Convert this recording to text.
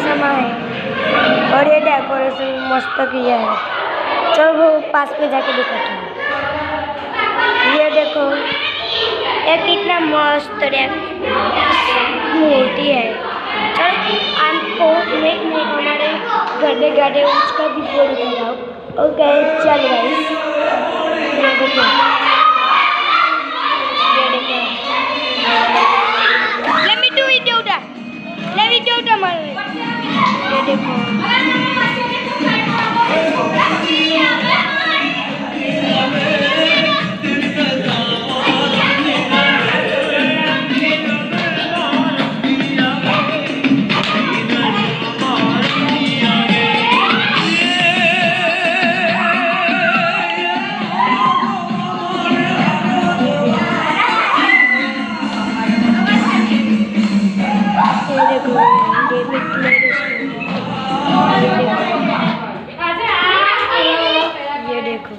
समा है और ये डेकोरेशन मस्त किया है। चलो वो पास में जाके दिखाते हैं। ये देखो ये कितना मस्त मूर्ति है। चलो आपको मैं हमारे गड्ढे गड्ढे उसका वीडियो दिखाता हूँ। ओके चल गाइस, ये देखो let me do video that मारो। ये देखो ये देखो